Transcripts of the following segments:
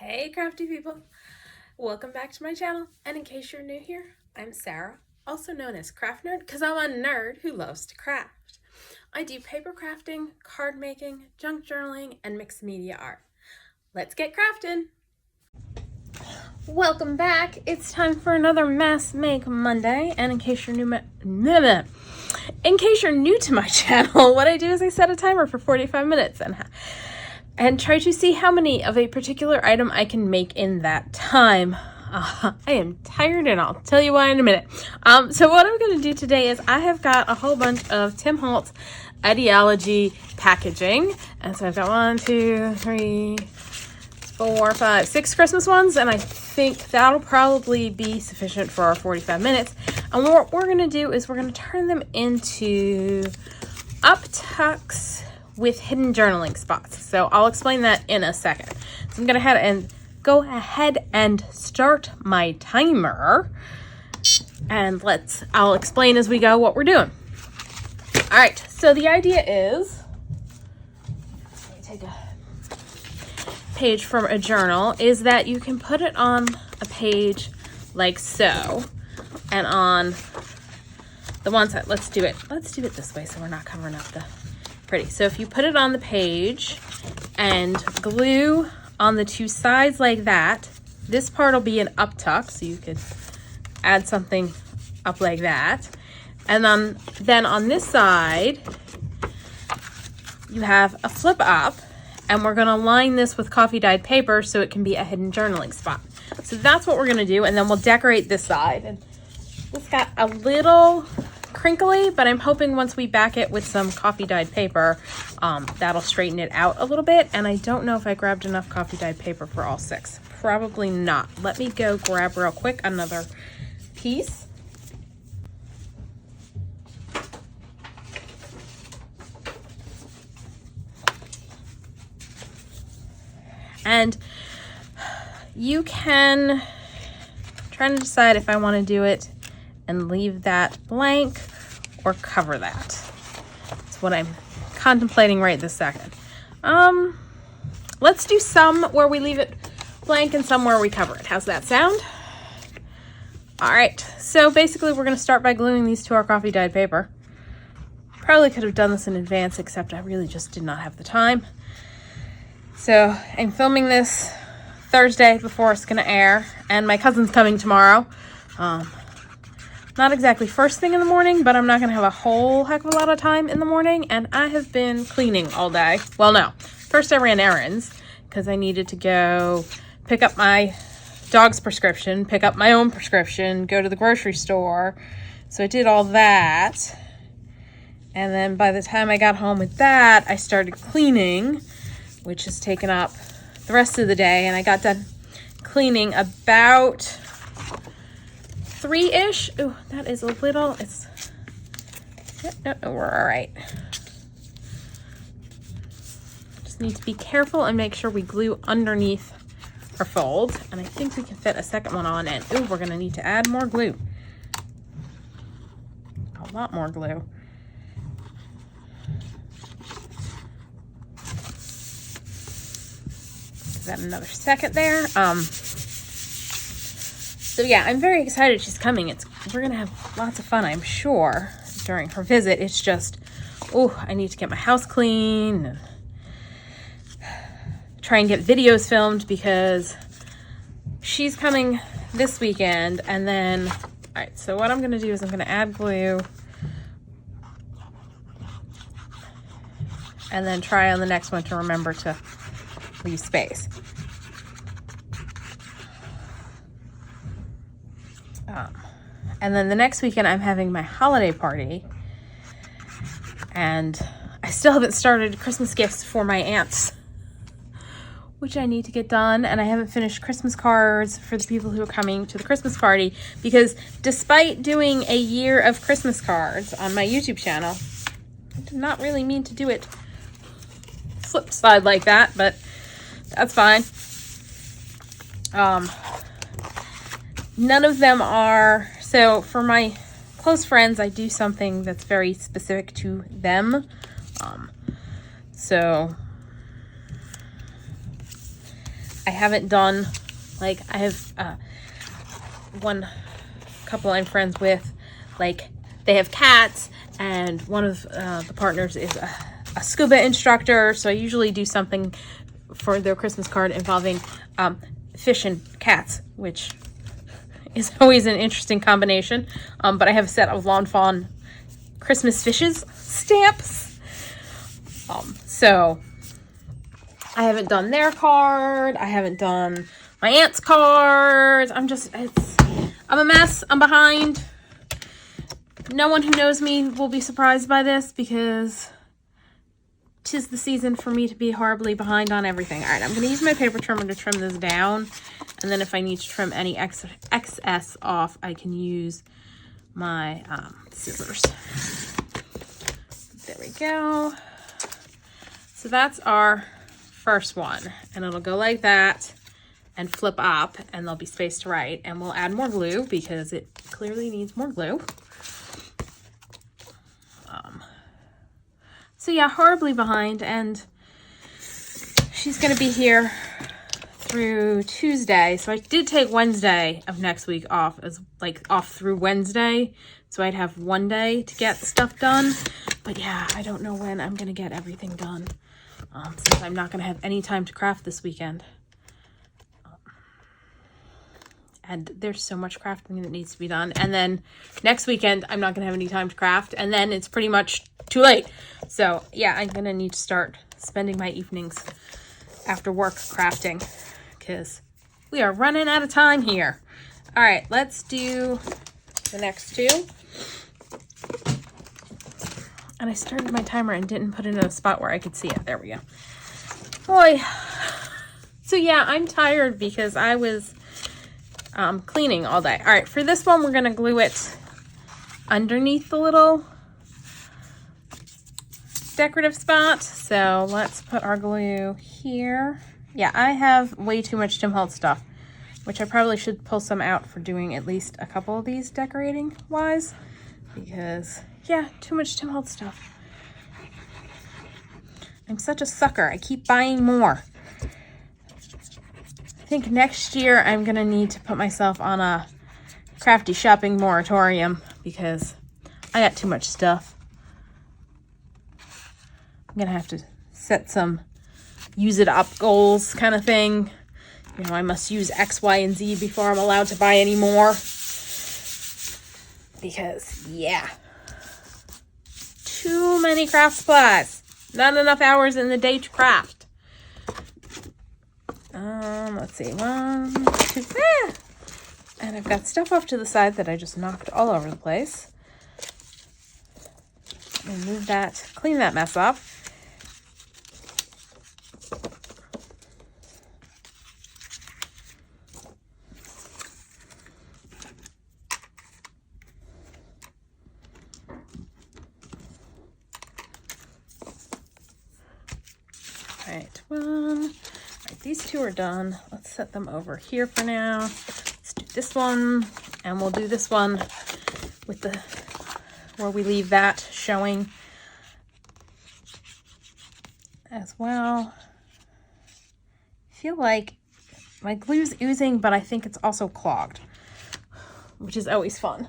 Hey crafty people, welcome back to my channel, and in case you're new here, I'm Sarah, also known as Craft Nerd because I'm a nerd who loves to craft. I do paper crafting, card making, junk journaling, and mixed media art. Let's get crafting! Welcome back. It's time for another Mass Make Monday, and in case you're new to my channel, what I do is I set a timer for 45 minutes and try to see how many of a particular item I can make in that time. I am tired, and I'll tell you why in a minute. So what I'm going to do today is I have got a whole bunch of Tim Holtz Idea-ology packaging. And so I've got 1, 2, 3, 4, 5, 6 Christmas ones, and I think that'll probably be sufficient for our 45 minutes. And what we're going to do is we're going to turn them into up tucks with hidden journaling spots. So I'll explain that in a second. So I'm going to go ahead and start my timer, and I'll explain as we go what we're doing. All right, so the idea is, let me take a page from a journal, is that you can put it on a page like so, and on the one side, let's do it this way so we're not covering up the pretty. So if you put it on the page and glue on the two sides like that, this part will be an up tuck, so you could add something up like that. And then on this side, you have a flip up, and we're gonna line this with coffee dyed paper so it can be a hidden journaling spot. So that's what we're gonna do, and then we'll decorate this side. And this got a little crinkly, but I'm hoping once we back it with some coffee dyed paper, that'll straighten it out a little bit. And I don't know if I grabbed enough coffee dyed paper for all 6. Probably not. Let me go grab real quick another piece. And you can try to decide if I want to do it and leave that blank or cover that. That's what I'm contemplating right this second. Let's do some where we leave it blank and some where we cover it. How's that sound? All right, so basically we're gonna start by gluing these to our coffee dyed paper. Probably could have done this in advance, except I really just did not have the time. So I'm filming this Thursday before it's gonna air, and my cousin's coming tomorrow. Not exactly first thing in the morning, but I'm not gonna have a whole heck of a lot of time in the morning, and I have been cleaning all day. Well, no, first I ran errands because I needed to go pick up my dog's prescription, pick up my own prescription, go to the grocery store. So I did all that. And then by the time I got home with that, I started cleaning, which has taken up the rest of the day, and I got done cleaning about 3-ish. Oh, that is a little, no, we're all right. Just need to be careful and make sure we glue underneath our folds, and I think we can fit a second one on, and we're gonna need to add more glue. A lot more glue. Give that another second there. So yeah, I'm very excited she's coming. We're gonna have lots of fun, I'm sure, during her visit. It's just, I need to get my house clean and try and get videos filmed because she's coming this weekend. And then, all right, so what I'm gonna do is I'm gonna add glue and then try on the next one to remember to leave space. And then the next weekend I'm having my holiday party, and I still haven't started Christmas gifts for my aunts, which I need to get done, and I haven't finished Christmas cards for the people who are coming to the Christmas party, because despite doing a year of Christmas cards on my YouTube channel, I did not really mean to do it flip side like that, but that's fine. None of them are, so for my close friends, I do something that's very specific to them. So I haven't done, like, I have one couple I'm friends with, like, they have cats, and one of the partners is a scuba instructor, so I usually do something for their Christmas card involving fish and cats, which is always an interesting combination. But I have a set of Lawn Fawn Christmas fishes stamps. So I haven't done their card. I haven't done my aunt's cards. I'm a mess. I'm behind. No one who knows me will be surprised by this because 'tis the season for me to be horribly behind on everything. All right, I'm going to use my paper trimmer to trim this down. And then if I need to trim any excess off, I can use my scissors. There we go. So that's our first one. And it'll go like that and flip up, and they'll be spaced right. And we'll add more glue because it clearly needs more glue. So yeah, horribly behind, and she's going to be here through Tuesday. So I did take Wednesday of next week off, as like off through Wednesday. So I'd have one day to get stuff done. But yeah, I don't know when I'm going to get everything done, since I'm not going to have any time to craft this weekend. And there's so much crafting that needs to be done. And then next weekend, I'm not going to have any time to craft. And then it's pretty much too late. So yeah, I'm going to need to start spending my evenings after work crafting, because we are running out of time here. All right, let's do the next two. And I started my timer and didn't put it in a spot where I could see it. There we go. Boy. So yeah, I'm tired because I was cleaning all day. All right, for this one, we're going to glue it underneath the little decorative spot. So let's put our glue here. Yeah, I have way too much Tim Holtz stuff, which I probably should pull some out for doing at least a couple of these decorating wise, because yeah, too much Tim Holtz stuff. I'm such a sucker. I keep buying more. I think next year I'm gonna need to put myself on a crafty shopping moratorium because I got too much stuff. I'm gonna have to set some use it up goals kind of thing. You know, I must use X, Y, and Z before I'm allowed to buy any more. Because, yeah. Too many craft supplies. Not enough hours in the day to craft. Let's see. 1, 2, and I've got stuff off to the side that I just knocked all over the place. Move that, clean that mess up. Alright, these two are done. Let's set them over here for now. Let's do this one, and we'll do this one with the, where we leave that showing as well. I feel like my glue's oozing, but I think it's also clogged, which is always fun.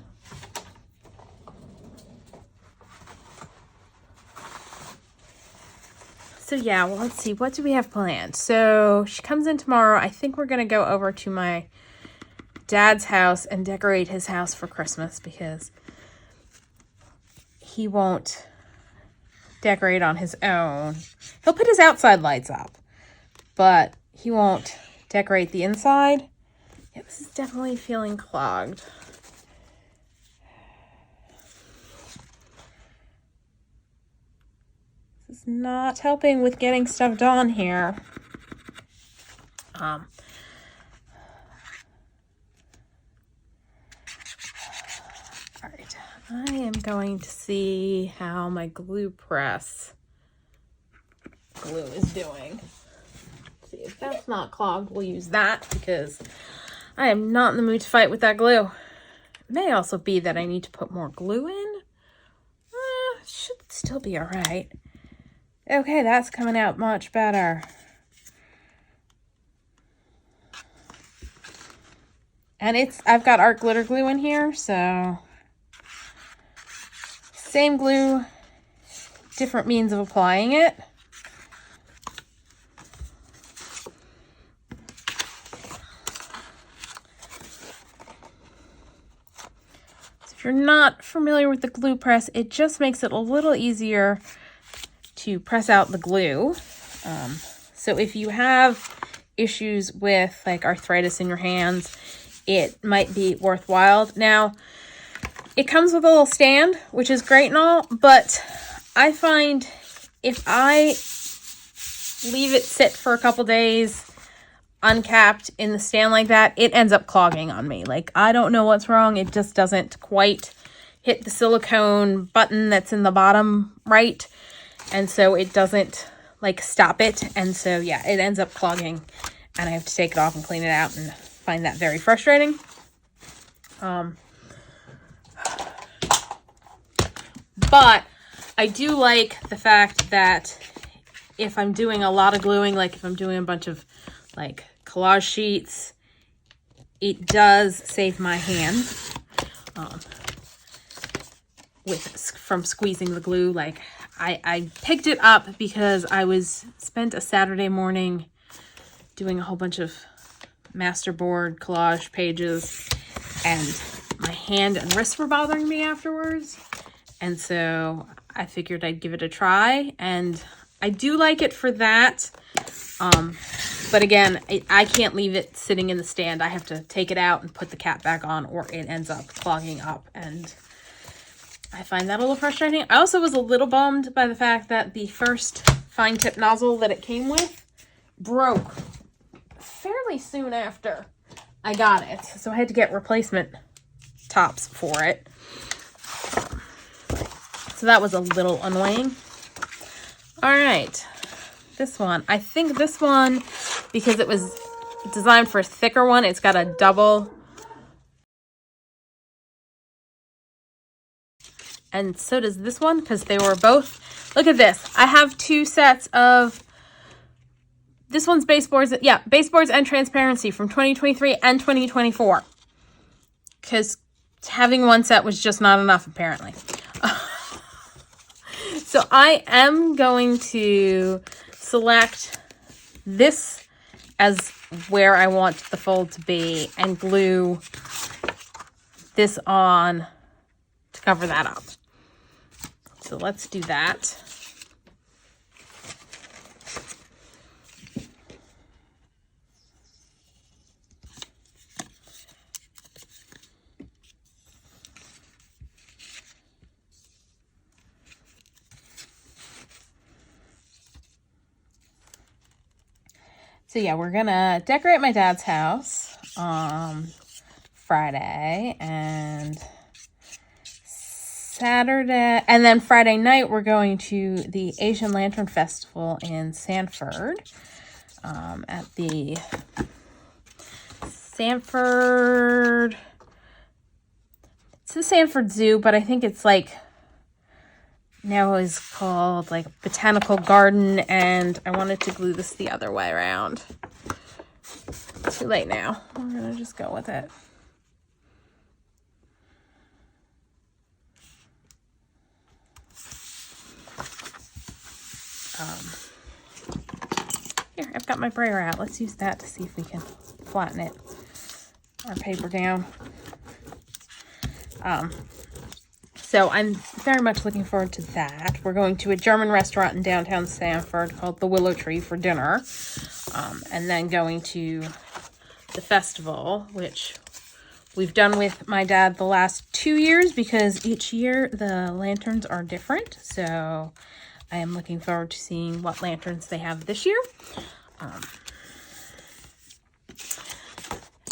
So yeah, well, let's see. What do we have planned? So she comes in tomorrow. I think we're going to go over to my dad's house and decorate his house for Christmas because he won't decorate on his own. He'll put his outside lights up, but he won't decorate the inside. Yeah, this is definitely feeling clogged. It's not helping with getting stuff done here. All right, I am going to see how my glue press glue is doing. See if that's not clogged, we'll use that because I am not in the mood to fight with that glue. It may also be that I need to put more glue in. Should still be all right. Okay, that's coming out much better. And I've got art glitter glue in here, so same glue, different means of applying it. If you're not familiar with the glue press, it just makes it a little easier to press out the glue. So if you have issues with like arthritis in your hands, it might be worthwhile. Now, it comes with a little stand, which is great and all, but I find if I leave it sit for a couple days uncapped in the stand like that, it ends up clogging on me. Like, I don't know what's wrong. It just doesn't quite hit the silicone button that's in the bottom right. And so it doesn't like stop it. And so, yeah, it ends up clogging and I have to take it off and clean it out, and find that very frustrating. But I do like the fact that if I'm doing a lot of gluing, like if I'm doing a bunch of like collage sheets, it does save my hands from squeezing the glue. Like I picked it up because I spent a Saturday morning doing a whole bunch of masterboard collage pages, and my hand and wrist were bothering me afterwards. And so I figured I'd give it a try, and I do like it for that. But again, I can't leave it sitting in the stand. I have to take it out and put the cap back on, or it ends up clogging up, and I find that a little frustrating. I also was a little bummed by the fact that the first fine tip nozzle that it came with broke fairly soon after I got it. So I had to get replacement tops for it. So that was a little annoying. All right. This one. I think this one, because it was designed for a thicker one, it's got a double. And so does this one, because they were both. Look at this. I have two sets of. This one's baseboards. Yeah, baseboards and transparency from 2023 and 2024. Because having one set was just not enough, apparently. So I am going to select this as where I want the fold to be and glue this on to cover that up. So let's do that. So yeah, we're gonna decorate my dad's house on Friday and Saturday, and then Friday night we're going to the Asian Lantern Festival in Sanford, at the Sanford, it's the Sanford Zoo, but I think it's like now is called like Botanical Garden, and I wanted to glue this the other way around. Too late now. We're gonna just go with it. Here, I've got my brayer out. Let's use that to see if we can flatten it. Our paper down. So I'm very much looking forward to that. We're going to a German restaurant in downtown Sanford called the Willow Tree for dinner. And then going to the festival, which we've done with my dad the last 2 years because each year the lanterns are different. So I am looking forward to seeing what lanterns they have this year.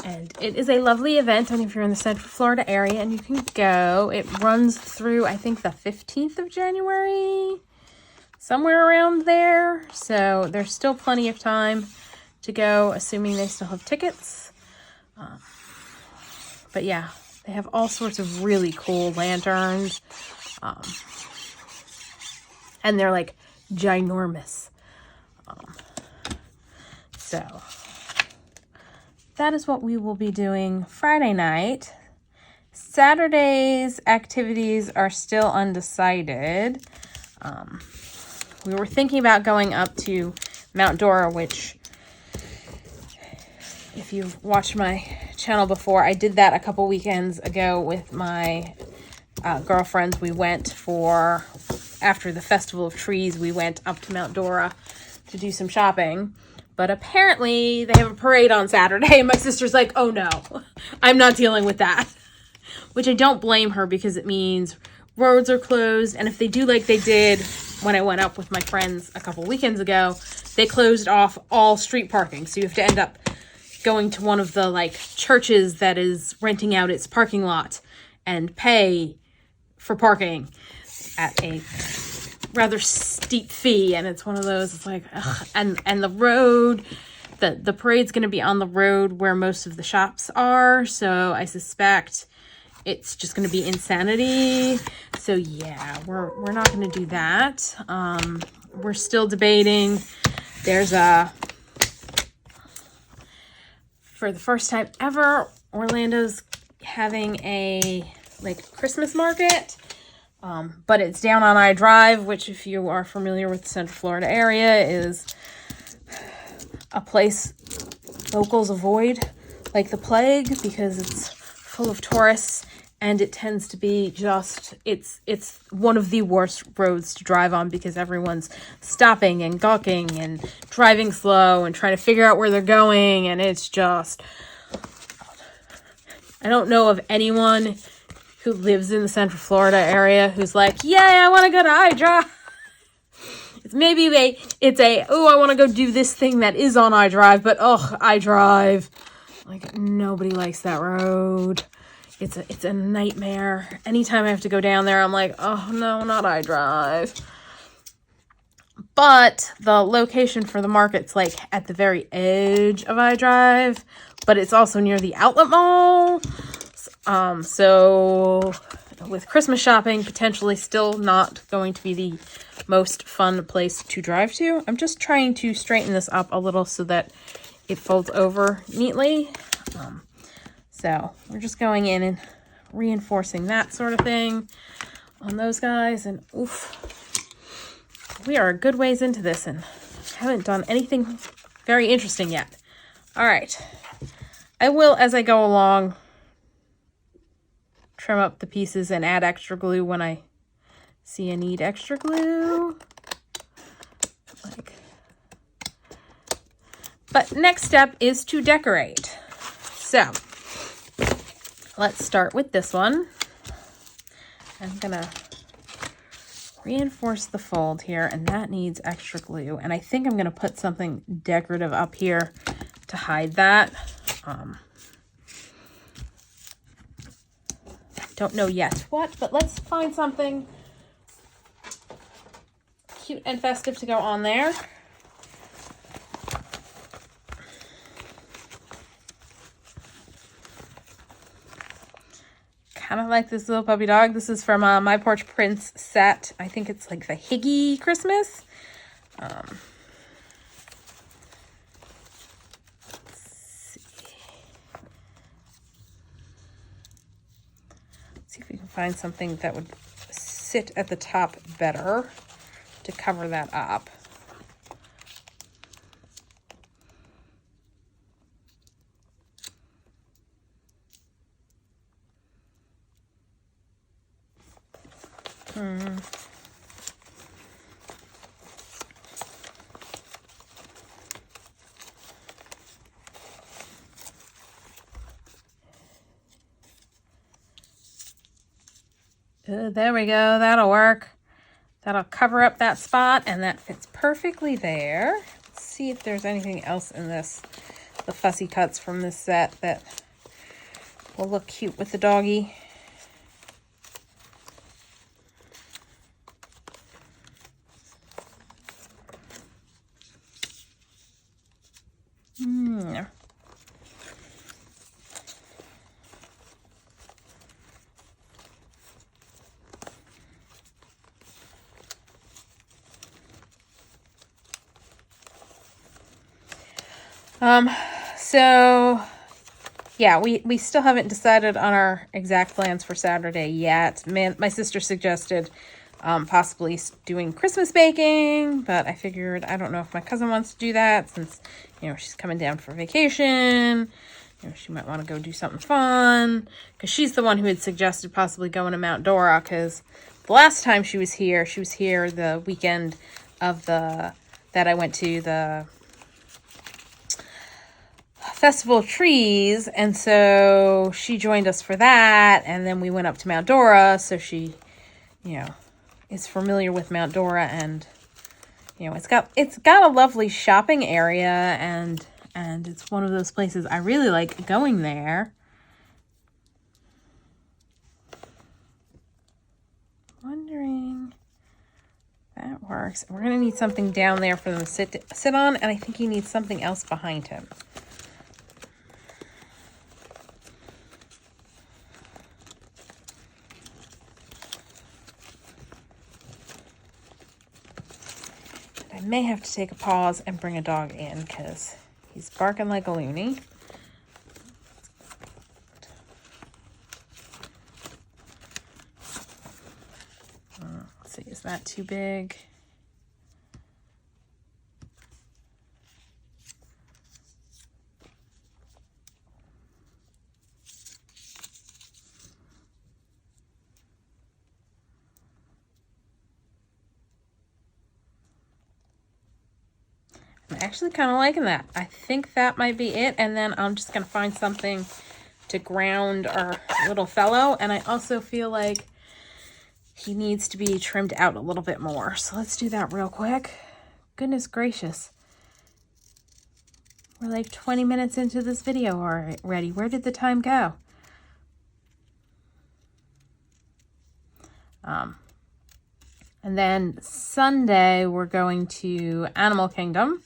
And it is a lovely event, and if you're in the Central Florida area, and you can go, it runs through, I think, the 15th of January, somewhere around there. So there's still plenty of time to go, assuming they still have tickets. But yeah, they have all sorts of really cool lanterns. And they're like ginormous. So that is what we will be doing Friday night. Saturday's activities are still undecided. We were thinking about going up to Mount Dora, which, if you've watched my channel before, I did that a couple weekends ago with my girlfriends. We went after the Festival of Trees, we went up to Mount Dora to do some shopping. But apparently they have a parade on Saturday, and my sister's like, oh no, I'm not dealing with that. Which I don't blame her, because it means roads are closed. And if they do like they did when I went up with my friends a couple weekends ago, they closed off all street parking. So you have to end up going to one of the like churches that is renting out its parking lot and pay for parking at a rather steep fee. And it's one of those, it's like, ugh. And the road, the parade's going to be on the road where most of the shops are. So I suspect it's just going to be insanity. So yeah, we're not going to do that. We're still debating. There's for the first time ever, Orlando's having a like Christmas market. But it's down on I Drive, which, if you are familiar with the Central Florida area, is a place locals avoid like the plague, because it's full of tourists, and it tends to be just, it's one of the worst roads to drive on, because everyone's stopping and gawking and driving slow and trying to figure out where they're going, and it's just, I don't know of anyone who lives in the Central Florida area who's like, yay, I want to go to iDrive. I want to go do this thing that is on iDrive, but iDrive, like, nobody likes that road. It's a nightmare. Anytime I have to go down there, I'm like, oh no, not iDrive. But the location for the market's like at the very edge of iDrive, but it's also near the outlet mall. So with Christmas shopping potentially still not going to be the most fun place to drive to. I'm just trying to straighten this up a little so that it folds over neatly. So we're just going in and reinforcing that sort of thing on those guys. And oof, we are a good ways into this and haven't done anything very interesting yet. All right. I will, as I go along, trim up the pieces and add extra glue when I see I need extra glue. But next step is to decorate. So let's start with this one. I'm gonna reinforce the fold here, and that needs extra glue. And I think I'm gonna put something decorative up here to hide that. Don't know yet what, but let's find something cute and festive to go on there. Kind of like this little puppy dog. This is from my Porch Prints set. I think it's like the Higgy Christmas. Let's see if we can find something that would sit at the top better to cover that up. There we go. That'll work. That'll cover up that spot, and that fits perfectly there. Let's see if there's anything else in this, the fussy cuts from this set, that will look cute with the doggy. So yeah, we still haven't decided on our exact plans for Saturday yet. My sister suggested possibly doing Christmas baking, but I figured I don't know if my cousin wants to do that since, she's coming down for vacation. She might want to go do something fun because she's the one who had suggested possibly going to Mount Dora because the last time she was here the weekend of that I went to the Festival of Trees, and so she joined us for that, and then we went up to Mount Dora, so she, is familiar with Mount Dora, and, it's got a lovely shopping area, and it's one of those places I really like going there. Wondering if that works. We're going to need something down there for them to sit on, and I think he needs something else behind him. I may have to take a pause and bring a dog in because he's barking like a loony. Let's see, is that too big? I'm actually kind of liking that. I think that might be it. And then I'm just going to find something to ground our little fellow. And I also feel like he needs to be trimmed out a little bit more. So let's do that real quick. Goodness gracious. We're like 20 minutes into this video already. Where did the time go? And then Sunday, we're going to Animal Kingdom,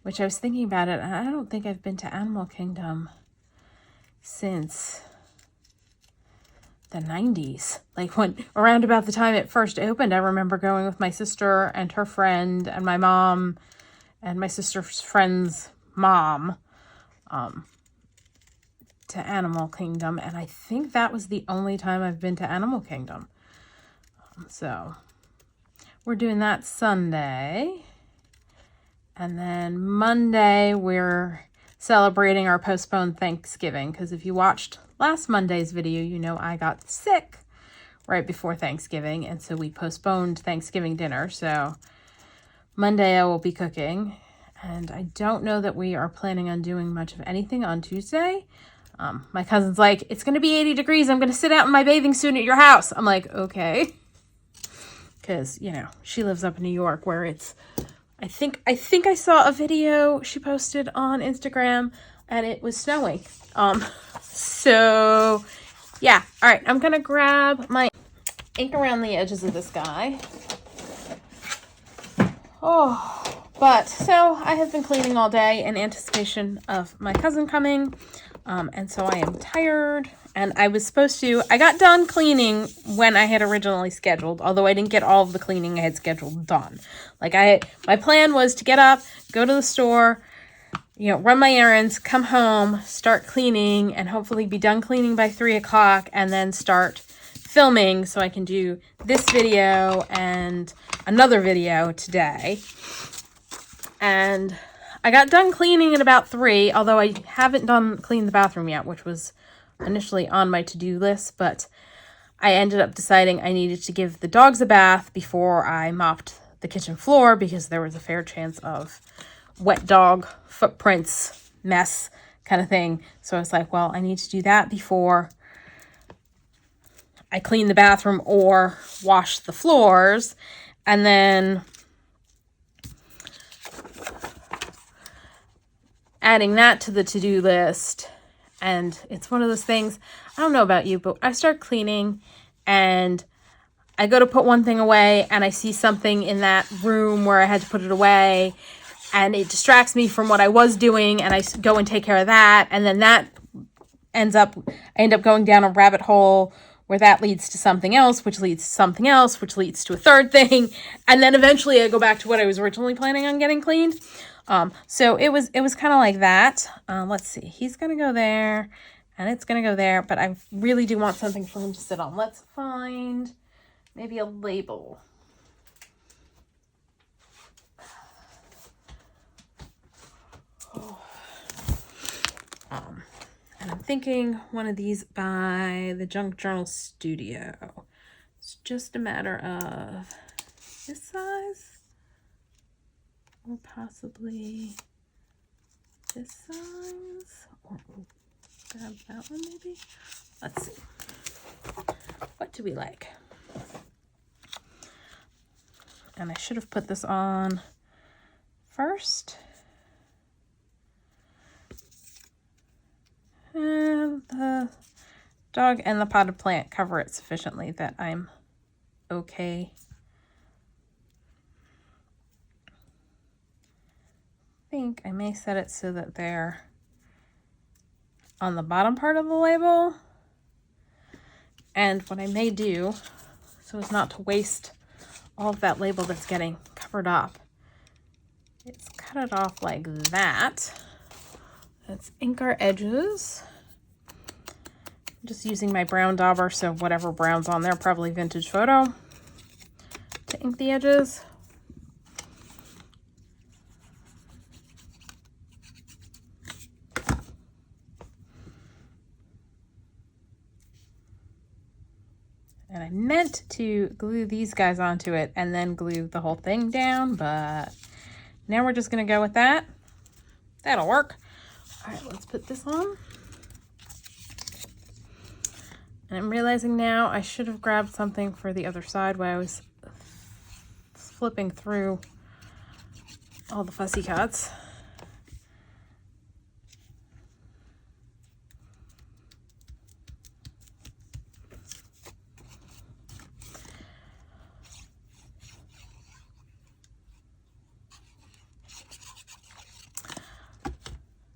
which I was thinking about it, and I don't think I've been to Animal Kingdom since the 90s. Like around about the time it first opened, I remember going with my sister and her friend and my mom and my sister's friend's mom to Animal Kingdom, and I think that was the only time I've been to Animal Kingdom. So we're doing that Sunday. And then Monday, we're celebrating our postponed Thanksgiving. Because if you watched last Monday's video, I got sick right before Thanksgiving. And so we postponed Thanksgiving dinner. So Monday I will be cooking. And I don't know that we are planning on doing much of anything on Tuesday. My cousin's like, it's going to be 80 degrees. I'm going to sit out in my bathing suit at your house. I'm like, okay. Because, she lives up in New York where it's, I think I saw a video she posted on Instagram and it was snowing. So yeah. All right. I'm going to grab my ink around the edges of this guy. So I have been cleaning all day in anticipation of my cousin coming. And so I am tired, and I got done cleaning when I had originally scheduled, although I didn't get all of the cleaning I had scheduled done. My plan was to get up, go to the store, run my errands, come home, start cleaning, and hopefully be done cleaning by 3 o'clock, and then start filming so I can do this video and another video today. And I got done cleaning at about 3, although I haven't cleaned the bathroom yet, which was initially on my to-do list, but I ended up deciding I needed to give the dogs a bath before I mopped the kitchen floor because there was a fair chance of wet dog footprints, mess kind of thing. So I was like, well, I need to do that before I clean the bathroom or wash the floors. And then adding that to the to-do list. And it's one of those things, I don't know about you, but I start cleaning and I go to put one thing away and I see something in that room where I had to put it away and it distracts me from what I was doing, and I go and take care of that, and then I end up going down a rabbit hole where that leads to something else, which leads to something else, which leads to a third thing, and then eventually I go back to what I was originally planning on getting cleaned. So it was kind of like that. Let's see, he's gonna go there and it's gonna go there, but I really do want something for him to sit on. Let's find maybe a label. And I'm thinking one of these by the Junk Journal Studio. It's just a matter of this size or possibly this size, or grab that one maybe. Let's see. What do we like? And I should have put this on first. And the dog and the potted plant cover it sufficiently that I'm okay. I think I may set it so that they're on the bottom part of the label. And what I may do, so as not to waste all of that label that's getting covered up, is cut it off like that. Let's ink our edges. I'm just using my brown dauber, so whatever brown's on there, probably Vintage Photo, to ink the edges. And I meant to glue these guys onto it and then glue the whole thing down, but now we're just going to go with that. That'll work. All right, let's put this on. And I'm realizing now I should have grabbed something for the other side while I was flipping through all the fussy cuts.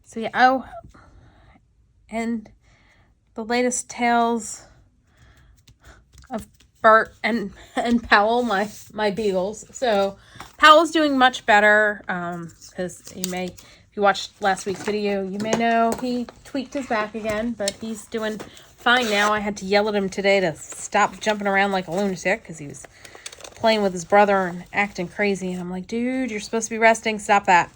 So yeah, oh, and the latest tales of Bert and Powell, my beagles. So Powell's doing much better, because if you watched last week's video, you may know he tweaked his back again, but he's doing fine now. I had to yell at him today to stop jumping around like a lunatic because he was playing with his brother and acting crazy. And I'm like, dude, you're supposed to be resting. Stop that.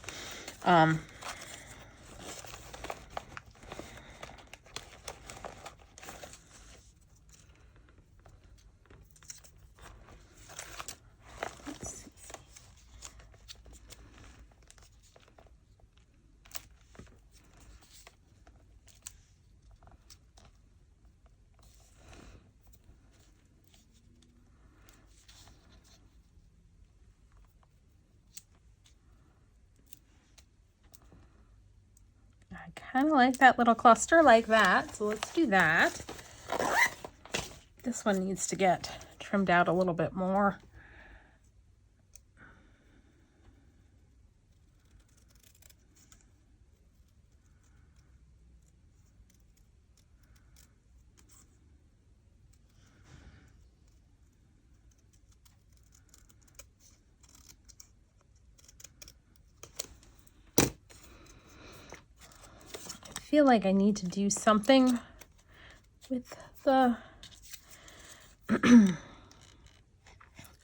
Kind of like that little cluster like that, so let's do that. This one needs to get trimmed out a little bit more. I feel like I need to do something with the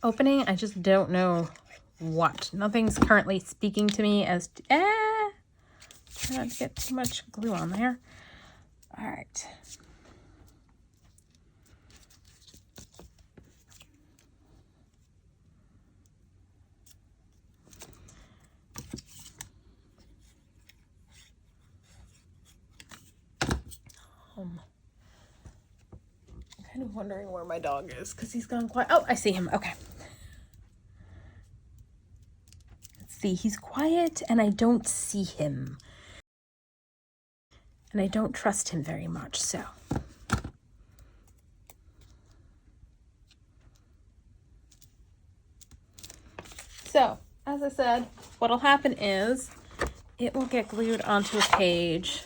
opening. I just don't know what. Nothing's currently speaking to me as to, try not to get too much glue on there. All right. I'm kind of wondering where my dog is because he's gone quiet. Oh, I see him. Okay. Let's see. He's quiet and I don't see him. And I don't trust him very much, so. So, as I said, what'll happen is it will get glued onto a page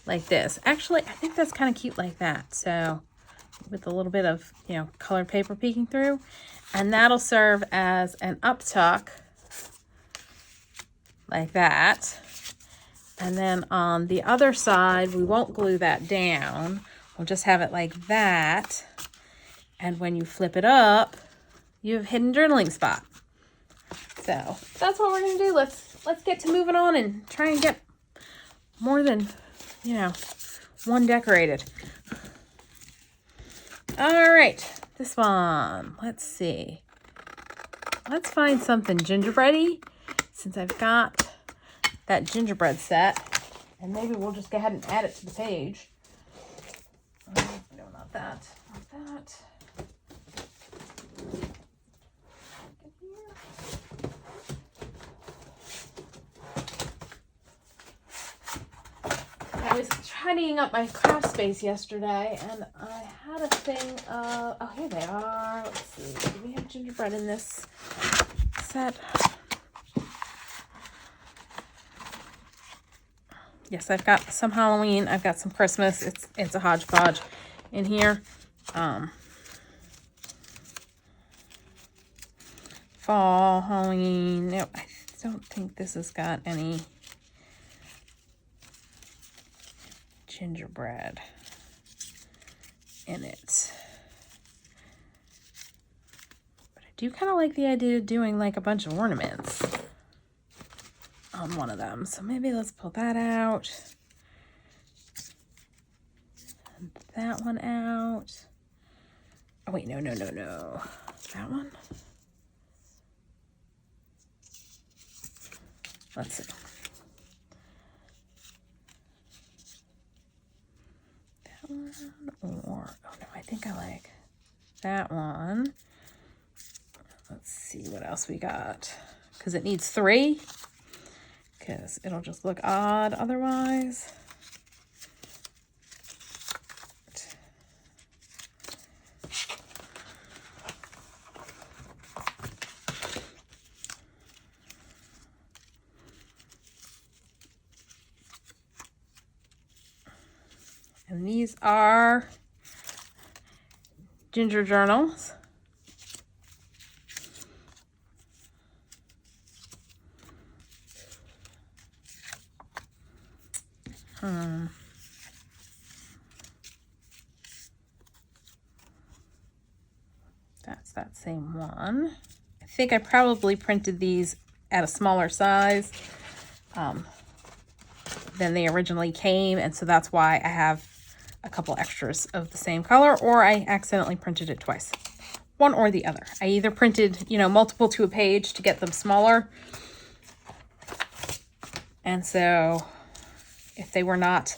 like this. Actually, I think that's kind of cute like that. So with a little bit of, colored paper peeking through, and that'll serve as an uptuck like that. And then on the other side, we won't glue that down. We'll just have it like that. And when you flip it up, you have a hidden journaling spot. So that's what we're gonna do. Let's get to moving on and try and get more than, you know, one decorated. All right, this one, let's see. Let's find something gingerbready since I've got that gingerbread set, and maybe we'll just go ahead and add it to the page. No, not that, not that. I was tidying up my craft space yesterday, and I had a thing of, oh, here they are. Let's see, do we have gingerbread in this set? Yes, I've got some Halloween. I've got some Christmas. It's a hodgepodge in here. Fall, Halloween. No, I don't think this has got any gingerbread in it. But I do kind of like the idea of doing like a bunch of ornaments on one of them. So maybe let's pull that out. And that one out. Oh wait, no. That one. Let's see. That one, or, oh no, I think I like that one. Let's see what else we got. Because it needs 3. Because it'll just look odd otherwise. And these are ginger journals. That's that same one. I think I probably printed these at a smaller size than they originally came, and so that's why I have a couple extras of the same color, or I accidentally printed it twice. One or the other. I either printed, you know, multiple to a page to get them smaller, and so if they were not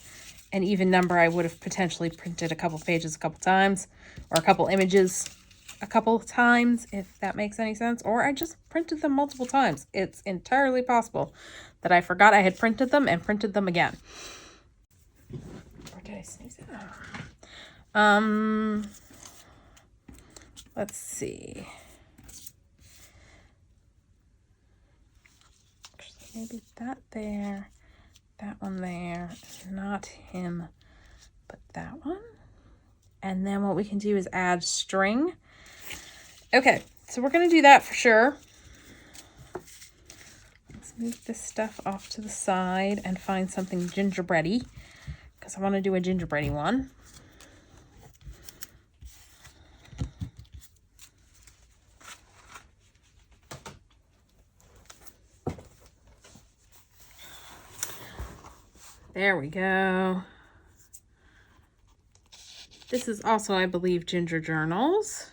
an even number, I would have potentially printed a couple pages a couple times, or a couple images a couple times, if that makes any sense. Or I just printed them multiple times. It's entirely possible that I forgot I had printed them and printed them again. Or did I sneeze it? Let's see. Maybe that there, that one there, not him, but that one. And then what we can do is add string. Okay, so we're going to do that for sure. Let's move this stuff off to the side and find something gingerbready, because I want to do a gingerbready one. There we go. This is also, I believe, ginger journals.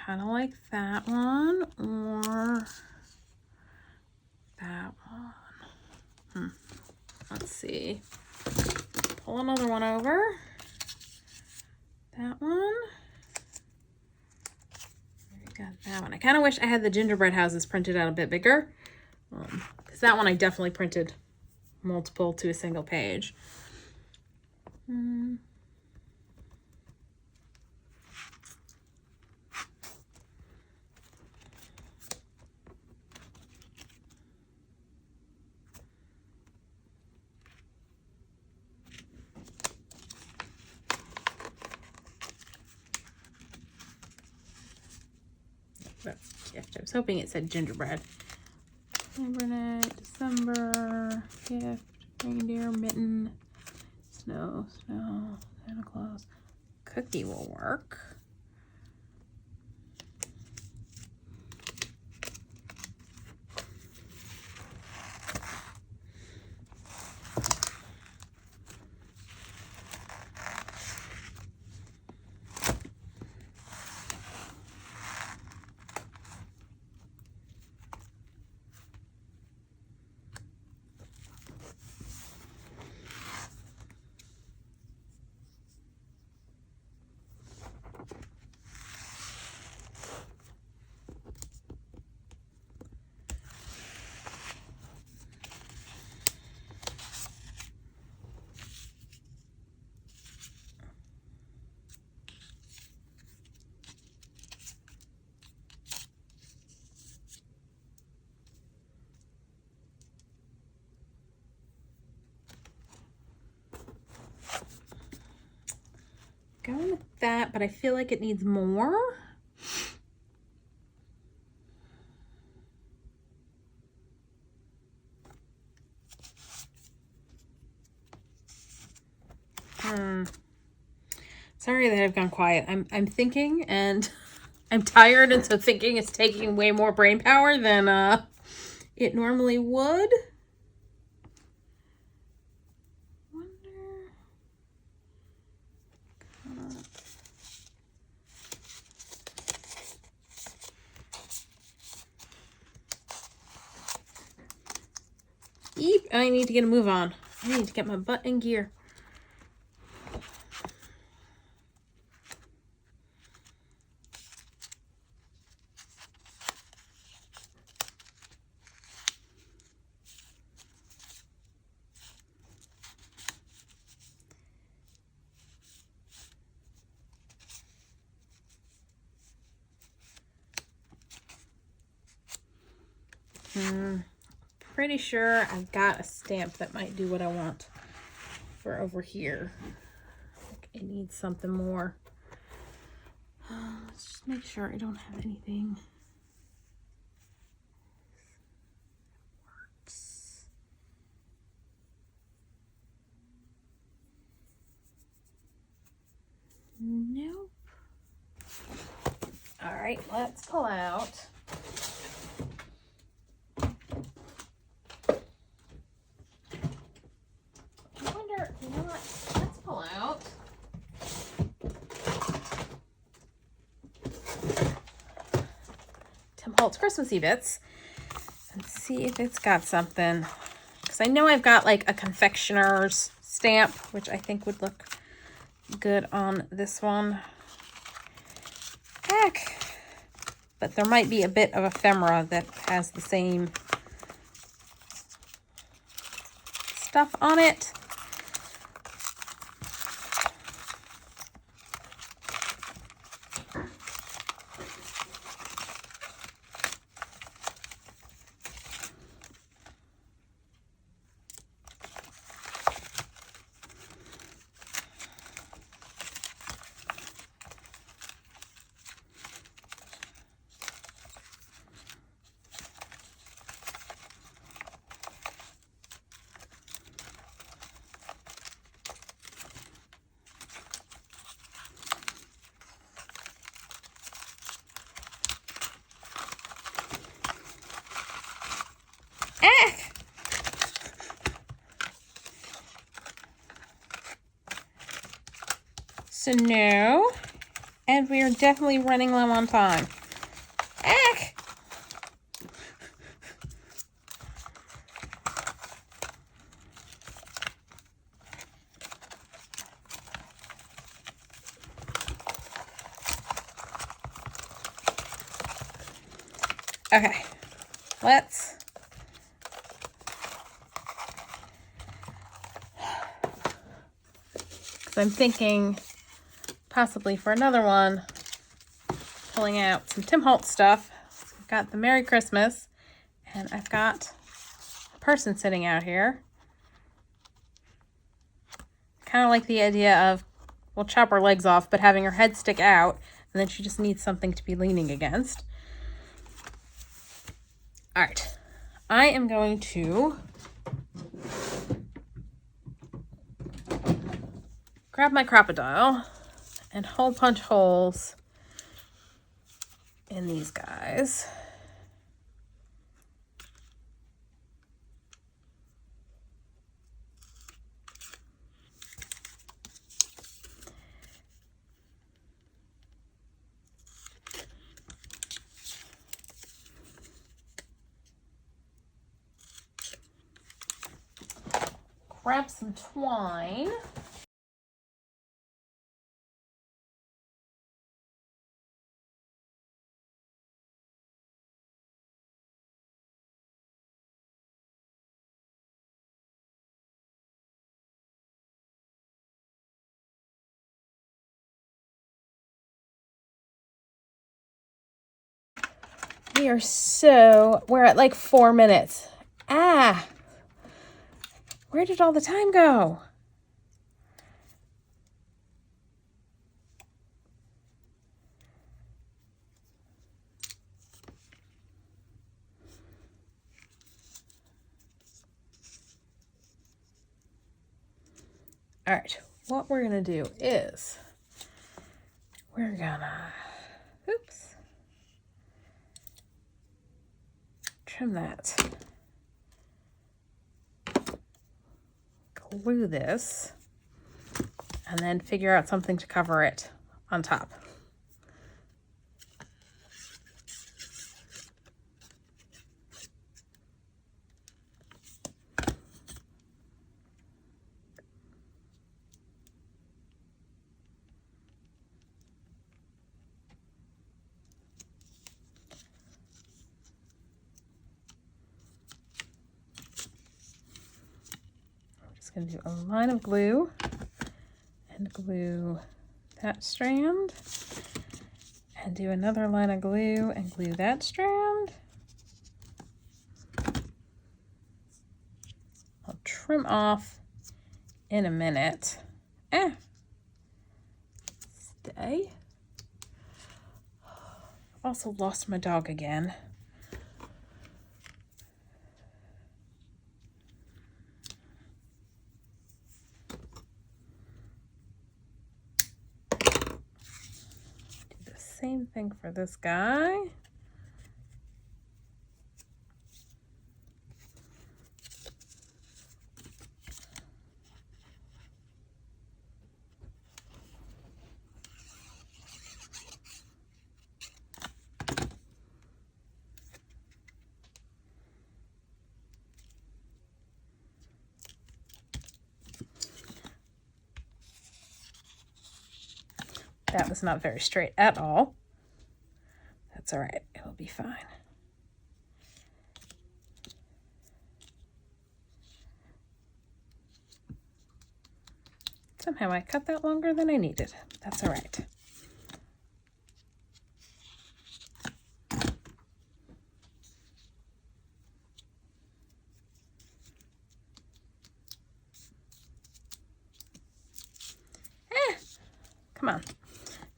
Kind of like that one, or that one. Let's see. Pull another one over. That one. We got that one. I kind of wish I had the gingerbread houses printed out a bit bigger, because that one I definitely printed multiple to a single page. That's gift. I was hoping it said gingerbread. Reindeer, mitten, snow, Santa Claus. Cookie will work. Going with that, but I feel like it needs more. Sorry that I've gone quiet. I'm thinking, and I'm tired, and so thinking is taking way more brain power than it normally would. Eep, I need to get a move on. I need to get my butt in gear. Pretty sure I've got a stamp that might do what I want for over here. It needs something more. Let's just make sure I don't have anything. Works. Nope. All right, let's pull out. You know what? Let's pull out Tim Holtz Christmassy Bits and see if it's got something. Because I know I've got like a confectioner's stamp, which I think would look good on this one. Heck. But there might be a bit of ephemera that has the same stuff on it. So no, and we are definitely running low on time. Eck! Okay, let's I'm thinking possibly for another one, pulling out some Tim Holtz stuff. So I've got the Merry Christmas, and I've got a person sitting out here. Kind of like the idea of, we'll chop her legs off, but having her head stick out, and then she just needs something to be leaning against. All right, I am going to grab my crocodile and hole punch holes in these guys. Grab some twine. We're at like 4 minutes. Ah, where did all the time go? All right, what we're gonna do is we're gonna, oops, trim that. Glue this and then figure out something to cover it on top. Going to do a line of glue and glue that strand and do another line of glue and glue that strand. I'll trim off in a minute. Stay. Also lost my dog again. Same thing for this guy. That was not very straight at all. That's all right, it will be fine. Somehow I cut that longer than I needed. That's all right. Come on,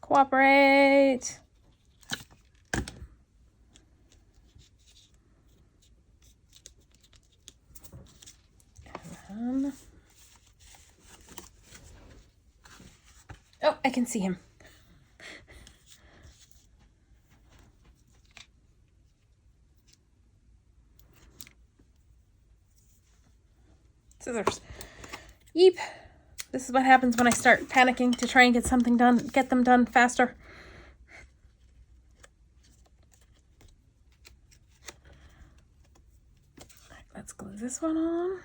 cooperate. Oh, I can see him. Scissors. Yeep. This is what happens when I start panicking to try and get something done, get them done faster. All right, let's glue this one on.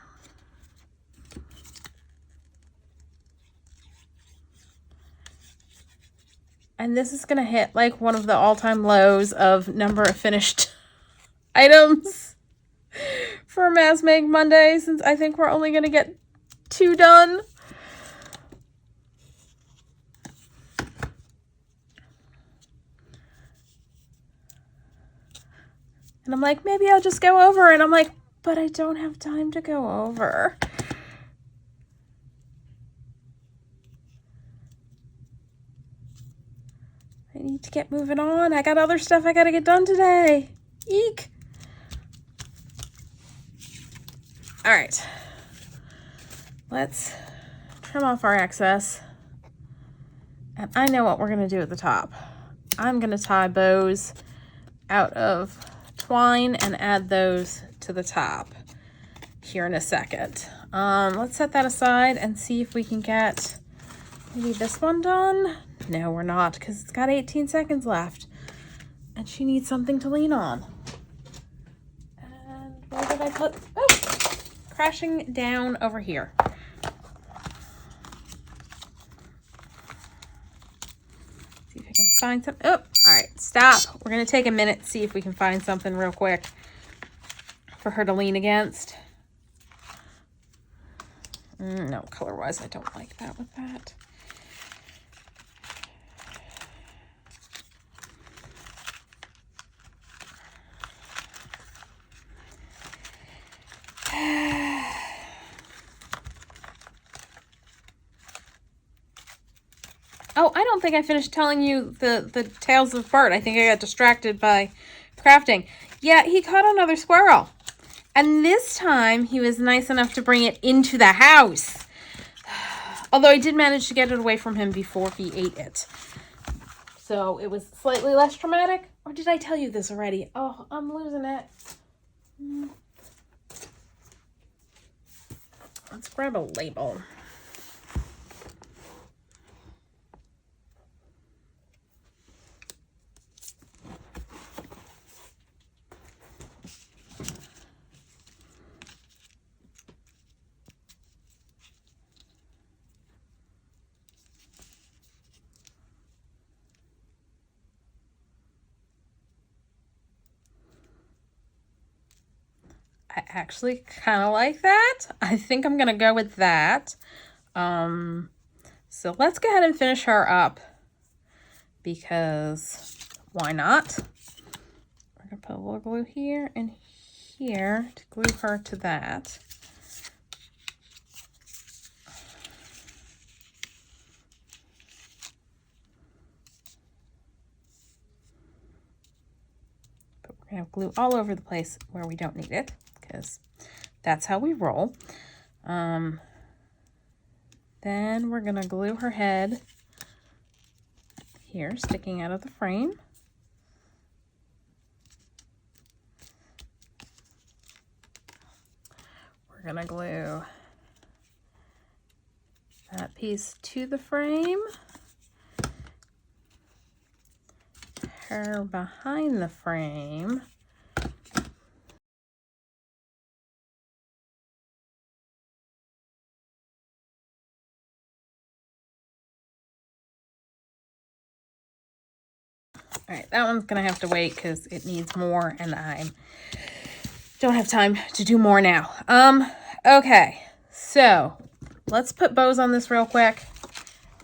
And this is going to hit like one of the all-time lows of number of finished items for Mass Make Monday, since I think we're only going to get 2 done. And I'm like, maybe I'll just go over. And I'm like, but I don't have time to go over. I need to get moving on. I got other stuff I got to get done today. Eek. All right. Let's trim off our excess. And I know what we're going to do at the top. I'm going to tie bows out of twine and add those to the top here in a second. Let's set that aside and see if we can get maybe this one done. No, we're not, because it's got 18 seconds left and she needs something to lean on. And where did I put? Oh, crashing down over here. See if I can find some. Oh, all right, stop. We're gonna take a minute, see if we can find something real quick for her to lean against. No, color-wise, I don't like that with that. Oh, I don't think I finished telling you the tales of Bart. I think I got distracted by crafting. Yeah, he caught another squirrel. And this time, he was nice enough to bring it into the house. Although I did manage to get it away from him before he ate it. So it was slightly less traumatic. Or did I tell you this already? Oh, I'm losing it. Let's grab a label. I actually kind of like that. I think I'm going to go with that. So let's go ahead and finish her up because why not? We're going to put a little glue here and here to glue her to that. But we're going to have glue all over the place where we don't need it because that's how we roll. Then we're going to glue her head here, sticking out of the frame. We're going to glue that piece to the frame. Her behind the frame. All right, that one's gonna have to wait because it needs more and I don't have time to do more now. Okay, so let's put bows on this real quick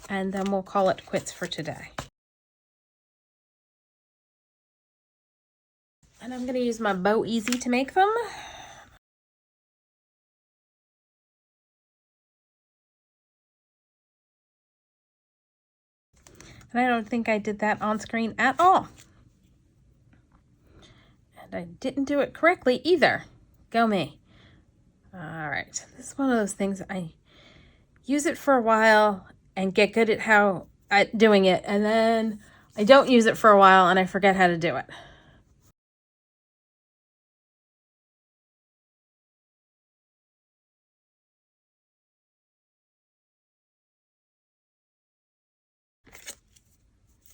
and then we'll call it quits for today. And I'm gonna use my Bow Easy to make them. And I don't think I did that on screen at all. And I didn't do it correctly either. Go me. All right, this is one of those things I use it for a while and get good at doing it, and then I don't use it for a while and I forget how to do it.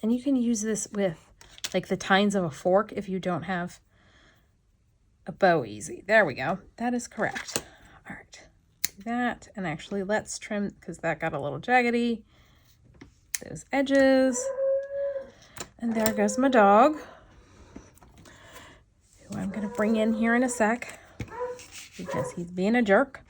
And you can use this with like the tines of a fork if you don't have a Bow Easy. There we go. That is correct. All right. Do that. And actually let's trim, because that got a little jaggedy, those edges. And there goes my dog, who I'm going to bring in here in a sec because he's being a jerk.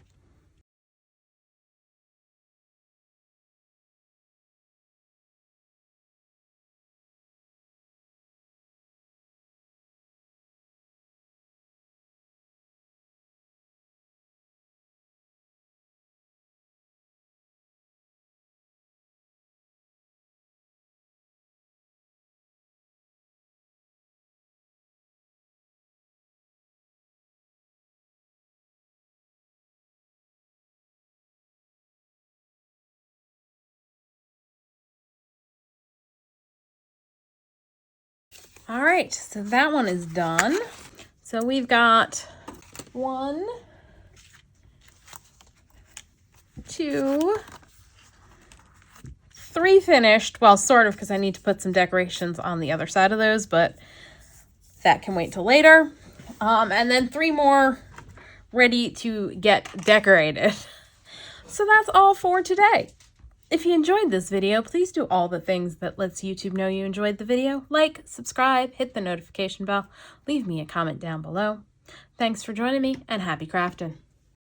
All right, so that one is done. So we've got 1, 2, 3 finished. Well, sort of, because I need to put some decorations on the other side of those, but that can wait till later. And then 3 more ready to get decorated. So that's all for today. If you enjoyed this video, please do all the things that lets YouTube know you enjoyed the video. Like, subscribe, hit the notification bell, leave me a comment down below. Thanks for joining me, and happy crafting.